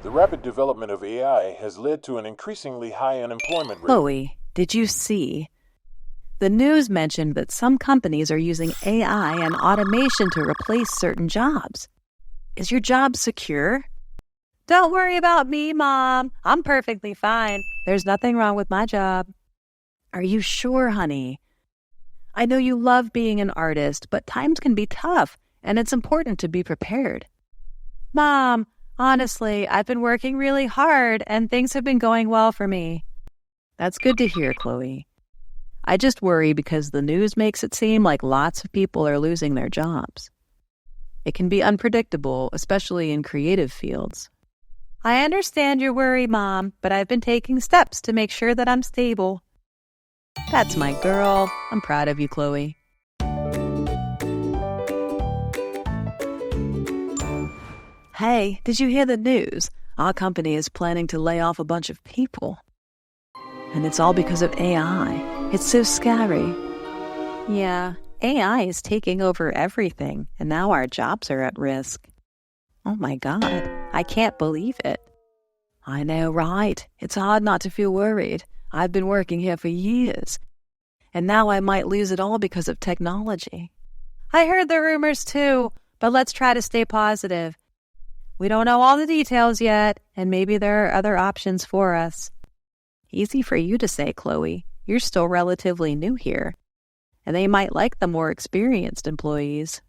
The rapid development of AI has led to an increasingly high unemployment rate. Chloe, did you see? The news mentioned that some companies are using AI and automation to replace certain jobs. Is your job secure? Don't worry about me, Mom. I'm perfectly fine. There's nothing wrong with my job. Are you sure, honey? I know you love being an artist, but times can be tough, and it's important to be prepared. Mom, honestly, I've been working really hard, and things have been going well for me. That's good to hear, Chloe. I just worry because the news makes it seem like lots of people are losing their jobs. It can be unpredictable, especially in creative fields. I understand your worry, Mom, but I've been taking steps to make sure that I'm stable. That's my girl. I'm proud of you, Chloe. Hey, did you hear the news? Our company is planning to lay off a bunch of people. And it's all because of AI. It's so scary. Yeah, AI is taking over everything, and now our jobs are at risk. Oh my God, I can't believe it. I know, right? It's hard not to feel worried. I've been working here for years, and now I might lose it all because of technology. I heard the rumors too, but let's try to stay positive. We don't know all the details yet, and maybe there are other options for us. Easy for you to say, Chloe. You're still relatively new here, and they might like the more experienced employees.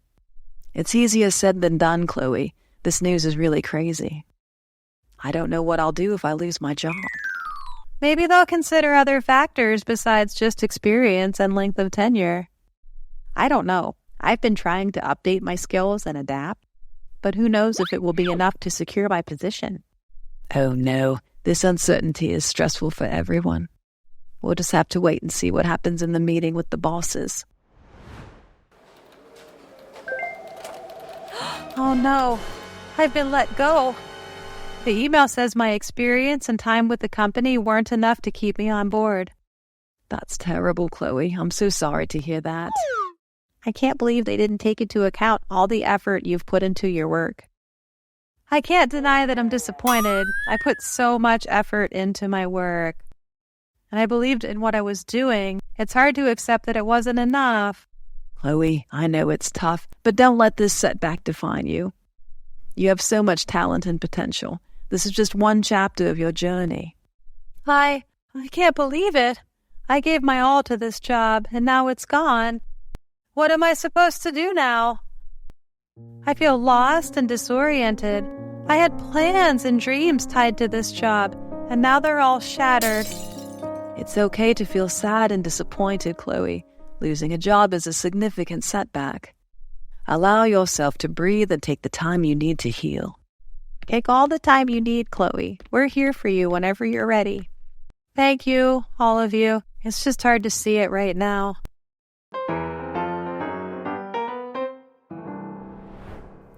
It's easier said than done, Chloe. This news is really crazy. I don't know what I'll do if I lose my job. Maybe they'll consider other factors besides just experience and length of tenure. I don't know. I've been trying to update my skills and adapt, but who knows if it will be enough to secure my position. Oh no, this uncertainty is stressful for everyone. We'll just have to wait and see what happens in the meeting with the bosses. Oh no, I've been let go. The email says my experience and time with the company weren't enough to keep me on board. That's terrible, Chloe. I'm so sorry to hear that. I can't believe they didn't take into account all the effort you've put into your work. I can't deny that I'm disappointed. I put so much effort into my work, and I believed in what I was doing. It's hard to accept that it wasn't enough. Chloe, I know it's tough, but don't let this setback define you. You have so much talent and potential. This is just one chapter of your journey. I can't believe it. I gave my all to this job, and now it's gone. What am I supposed to do now? I feel lost and disoriented. I had plans and dreams tied to this job, and now they're all shattered. It's okay to feel sad and disappointed, Chloe. Losing a job is a significant setback. Allow yourself to breathe and take the time you need to heal. Take all the time you need, Chloe. We're here for you whenever you're ready. Thank you, all of you. It's just hard to see it right now.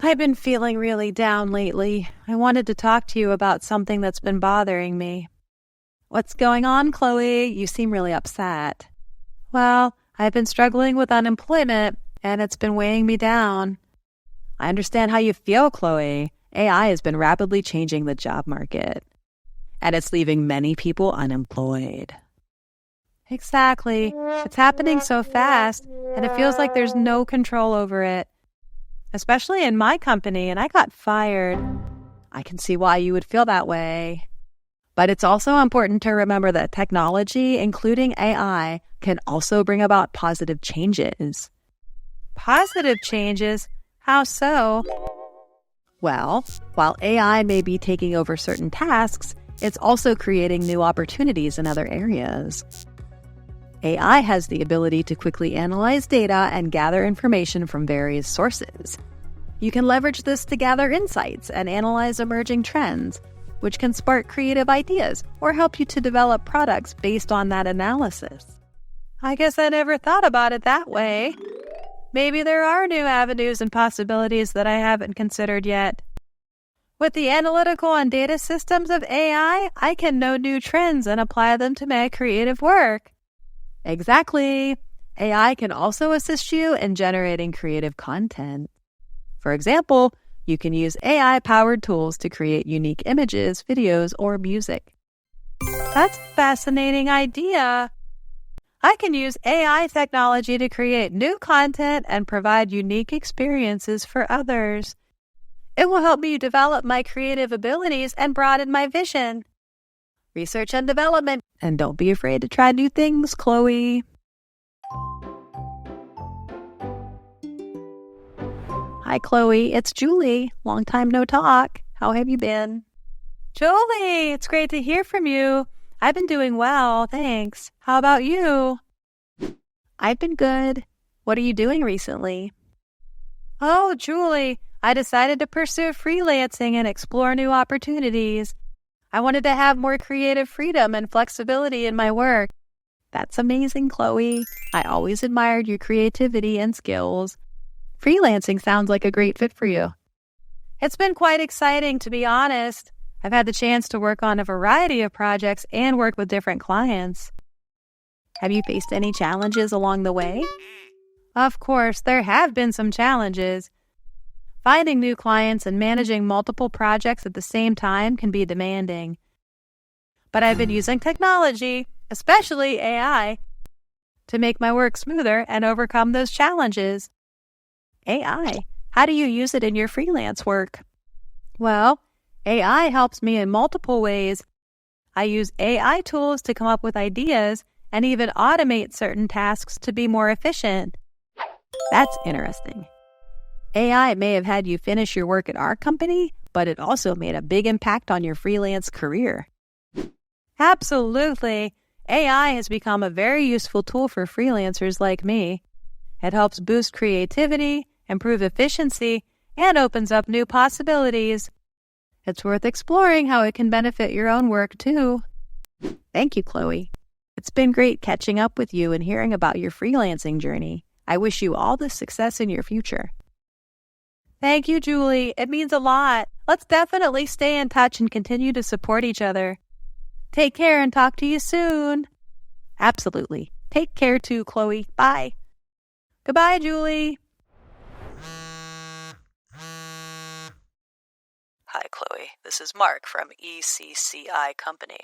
I've been feeling really down lately. I wanted to talk to you about something that's been bothering me. What's going on, Chloe? You seem really upset. Well, I've been struggling with unemployment, and it's been weighing me down. I understand how you feel, Chloe. AI has been rapidly changing the job market, and it's leaving many people unemployed. Exactly. It's happening so fast, and it feels like there's no control over it. Especially in my company, and I got fired. I can see why you would feel that way. But it's also important to remember that technology, including AI, can also bring about positive changes. Positive changes? How so? Well, while AI may be taking over certain tasks, it's also creating new opportunities in other areas. AI has the ability to quickly analyze data and gather information from various sources. You can leverage this to gather insights and analyze emerging trends, which can spark creative ideas or help you to develop products based on that analysis. I guess I never thought about it that way. Maybe there are new avenues and possibilities that I haven't considered yet. With the analytical and data systems of AI, I can know new trends and apply them to my creative work. Exactly. AI can also assist you in generating creative content. For example, You can use AI-powered tools to create unique images, videos, or music. That's a fascinating idea. I can use AI technology to create new content and provide unique experiences for others. It will help me develop my creative abilities and broaden my vision. Research and development. And don't be afraid to try new things, Chloe. Hi, Chloe. It's Julie. Long time no talk. How have you been? Julie, it's great to hear from you. I've been doing well, thanks. How about you? I've been good. What are you doing recently? Oh, Julie, I decided to pursue freelancing and explore new opportunities. I wanted to have more creative freedom and flexibility in my work. That's amazing, Chloe. I always admired your creativity and skills. Freelancing sounds like a great fit for you. It's been quite exciting, to be honest. I've had the chance to work on a variety of projects and work with different clients. Have you faced any challenges along the way? Of course, there have been some challenges. Finding new clients and managing multiple projects at the same time can be demanding. But I've been using technology, especially AI, to make my work smoother and overcome those challenges. AI? How do you use it in your freelance work? Well, AI helps me in multiple ways. I use AI tools to come up with ideas and even automate certain tasks to be more efficient. That's interesting. AI may have had you finish your work at our company, but it also made a big impact on your freelance career. Absolutely. AI has become a very useful tool for freelancers like me. It helps boost creativity, improve efficiency, and opens up new possibilities. It's worth exploring how it can benefit your own work, too. Thank you, Chloe. It's been great catching up with you and hearing about your freelancing journey. I wish you all the success in your future. Thank you, Julie. It means a lot. Let's definitely stay in touch and continue to support each other. Take care and talk to you soon. Absolutely. Take care too, Chloe. Bye. Goodbye, Julie. Hi, Chloe. This is Mark from ECCI Company.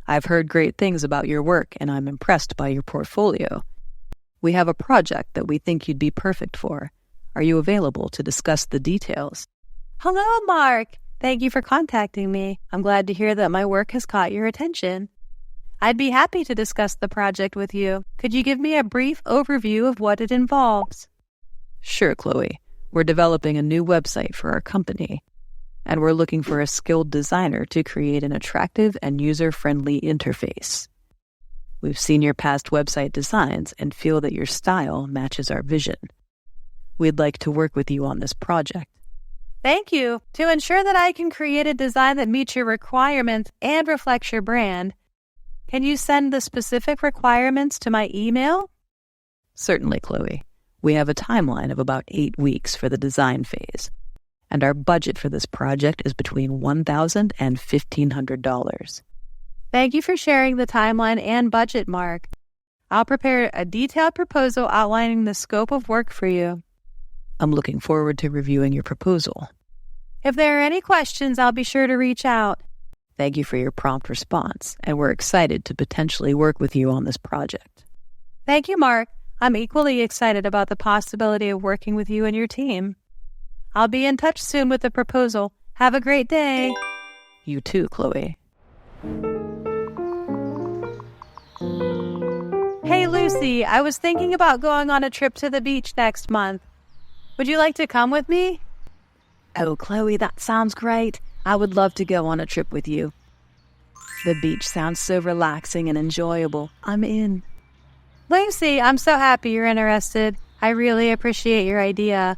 I've heard great things about your work, and I'm impressed by your portfolio. We have a project that we think you'd be perfect for. Are you available to discuss the details? Hello, Mark. Thank you for contacting me. I'm glad to hear that my work has caught your attention. I'd be happy to discuss the project with you. Could you give me a brief overview of what it involves? Sure, Chloe. We're developing a new website for our company, and we're looking for a skilled designer to create an attractive and user-friendly interface. We've seen your past website designs and feel that your style matches our vision. We'd like to work with you on this project. Thank you. To ensure that I can create a design that meets your requirements and reflects your brand, can you send the specific requirements to my email? Certainly, Chloe. We have a timeline of about 8 weeks for the design phase, and our budget for this project is between $1,000 and $1,500. Thank you for sharing the timeline and budget, Mark. I'll prepare a detailed proposal outlining the scope of work for you. I'm looking forward to reviewing your proposal. If there are any questions, I'll be sure to reach out. Thank you for your prompt response, and we're excited to potentially work with you on this project. Thank you, Mark. I'm equally excited about the possibility of working with you and your team. I'll be in touch soon with the proposal. Have a great day. You too, Chloe. Hey, Lucy, I was thinking about going on a trip to the beach next month. Would you like to come with me? Oh, Chloe, that sounds great. I would love to go on a trip with you. The beach sounds so relaxing and enjoyable. I'm in. Lucy, I'm so happy you're interested. I really appreciate your idea.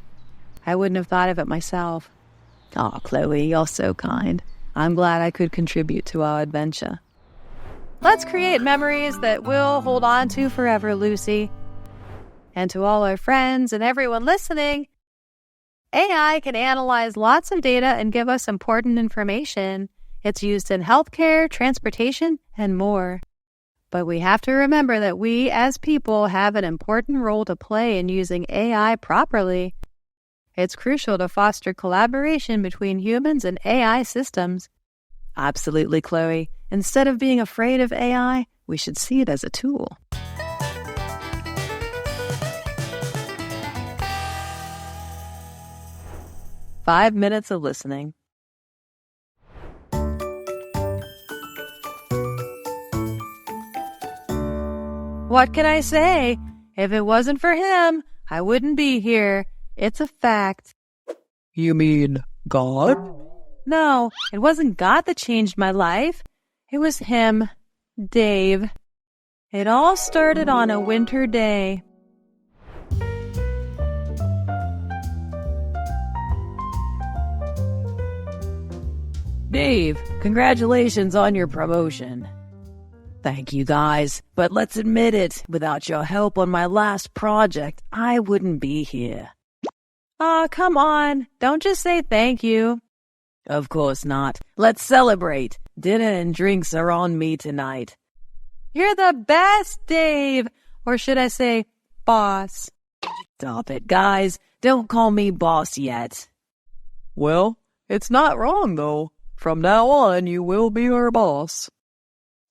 I wouldn't have thought of it myself. Oh, Chloe, you're so kind. I'm glad I could contribute to our adventure. Let's create memories that we'll hold on to forever, Lucy. And to all our friends and everyone listening, AI can analyze lots of data and give us important information. It's used in healthcare, transportation, and more. But we have to remember that we, as people, have an important role to play in using AI properly. It's crucial to foster collaboration between humans and AI systems. Absolutely, Chloe. Instead of being afraid of AI, we should see it as a tool. Five minutes of listening. What can I say? If it wasn't for him, I wouldn't be here. It's a fact. You mean God? No, it wasn't God that changed my life. It was him, Dave. It all started on a winter day. Dave, congratulations on your promotion. Thank you, guys, but let's admit it, without your help on my last project, I wouldn't be here. Aw, come on, don't just say thank you. Of course not. Let's celebrate. Dinner and drinks are on me tonight. You're the best, Dave, or should I say, boss. Stop it, guys. Don't call me boss yet. Well, it's not wrong, though. From now on, you will be our boss.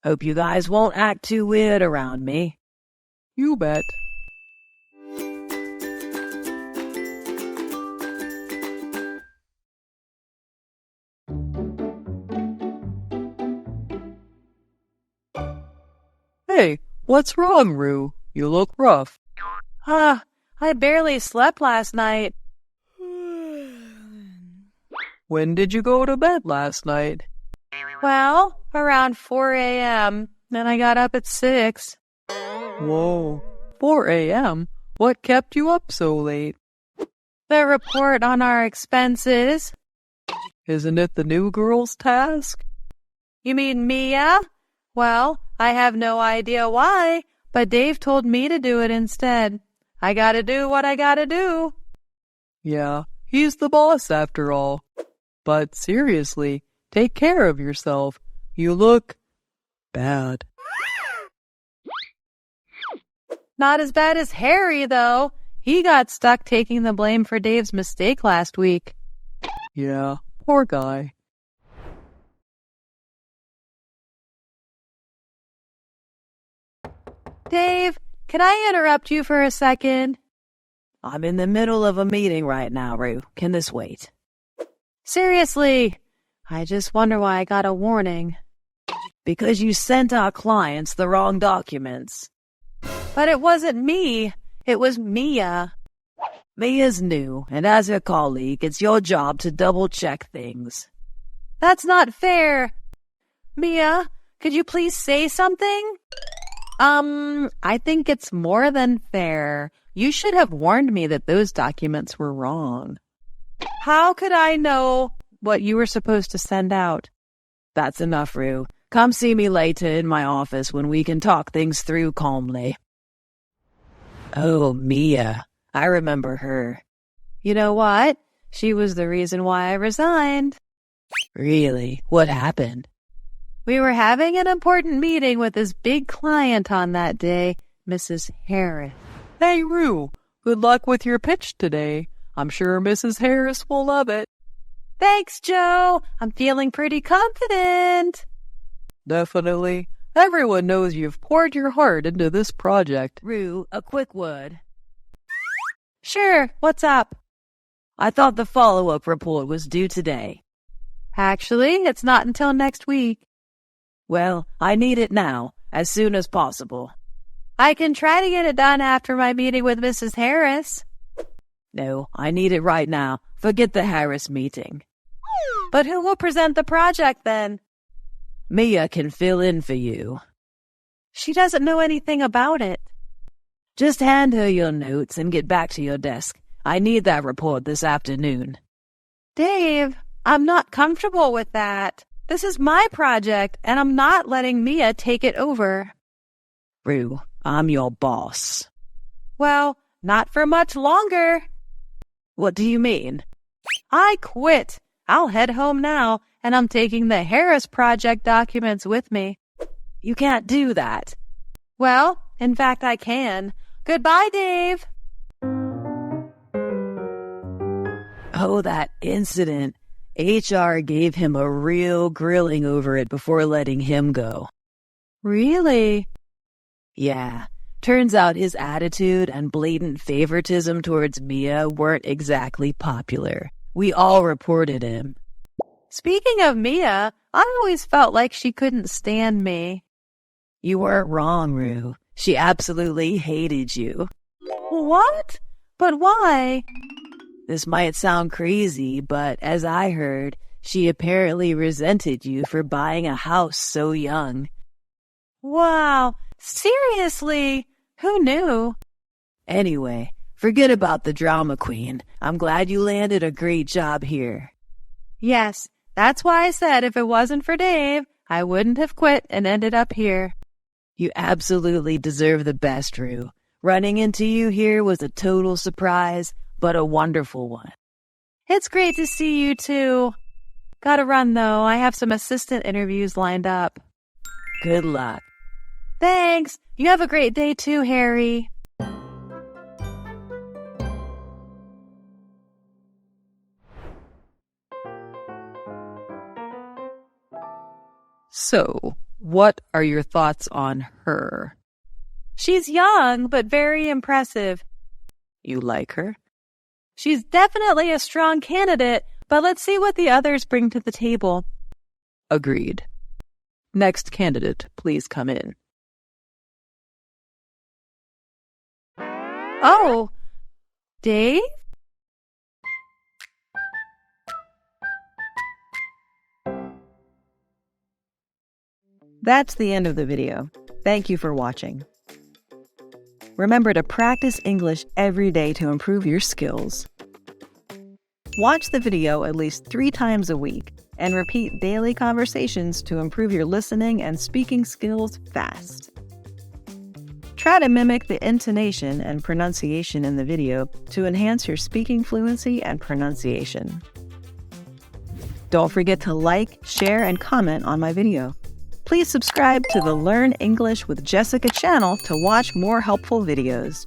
Hope you guys won't act too weird around me. You bet. Hey, what's wrong, Rue? You look rough. I barely slept last night. When did you go to bed last night? Well, around 4 a.m., then I got up at 6. Whoa, 4 a.m.? What kept you up so late? The report on our expenses. Isn't it the new girl's task? You mean Mia? Well, I have no idea why, but Dave told me to do it instead. I gotta do what I gotta do. Yeah, he's the boss after all. But seriously, take care of yourself. You look bad. Not as bad as Harry, though. He got stuck taking the blame for Dave's mistake last week. Yeah, poor guy. Dave, can I interrupt you for a second? I'm in the middle of a meeting right now, Rue. Can this wait? Seriously, I just wonder why I got a warning. Because you sent our clients the wrong documents. But it wasn't me. It was Mia. Mia's new, and as her colleague, it's your job to double-check things. That's not fair. Mia, could you please say something? I think it's more than fair. You should have warned me that those documents were wrong. How could I know what you were supposed to send out? That's enough, Rue. Come see me later in my office when we can talk things through calmly. Oh, Mia. I remember her. You know what? She was the reason why I resigned. Really? What happened? We were having an important meeting with this big client on that day, Mrs. Harris. Hey, Rue. Good luck with your pitch today. I'm sure Mrs. Harris will love it. Thanks, Joe. I'm feeling pretty confident. Definitely. Everyone knows you've poured your heart into this project. Rue, a quick word. Sure, what's up? I thought the follow-up report was due today. Actually, it's not until next week. Well, I need it now, as soon as possible. I can try to get it done after my meeting with Mrs. Harris. No, I need it right now. Forget the Harris meeting. But who will present the project then? Mia can fill in for you. She doesn't know anything about it. Just hand her your notes and get back to your desk. I need that report this afternoon. Dave, I'm not comfortable with that. This is my project, and I'm not letting Mia take it over. Rue, I'm your boss. Well, not for much longer. What do you mean? I quit. I'll head home now, and I'm taking the Harris project documents with me. You can't do that. Well, in fact, I can. Goodbye, Dave. Oh, that incident. HR gave him a real grilling over it before letting him go. Really? Yeah. Turns out his attitude and blatant favoritism towards Mia weren't exactly popular. We all reported him. Speaking of Mia, I always felt like she couldn't stand me. You weren't wrong, Rue. She absolutely hated you. What? But why? This might sound crazy, but as I heard, she apparently resented you for buying a house so young. Wow, seriously? Who knew? Anyway, forget about the drama queen. I'm glad you landed a great job here. Yes, that's why I said if it wasn't for Dave, I wouldn't have quit and ended up here. You absolutely deserve the best, Rue. Running into you here was a total surprise, but a wonderful one. It's great to see you too. Gotta run though, I have some assistant interviews lined up. Good luck. Thanks. You have a great day too, Harry. So, what are your thoughts on her? She's young, but very impressive. You like her? She's definitely a strong candidate, but let's see what the others bring to the table. Agreed. Next candidate, please come in. Oh, Dave? That's the end of the video. Thank you for watching. Remember to practice English every day to improve your skills. Watch the video at least 3 times a week and repeat daily conversations to improve your listening and speaking skills fast. Try to mimic the intonation and pronunciation in the video to enhance your speaking fluency and pronunciation. Don't forget to like, share, and comment on my video. Please subscribe to the Learn English with Jessica channel to watch more helpful videos.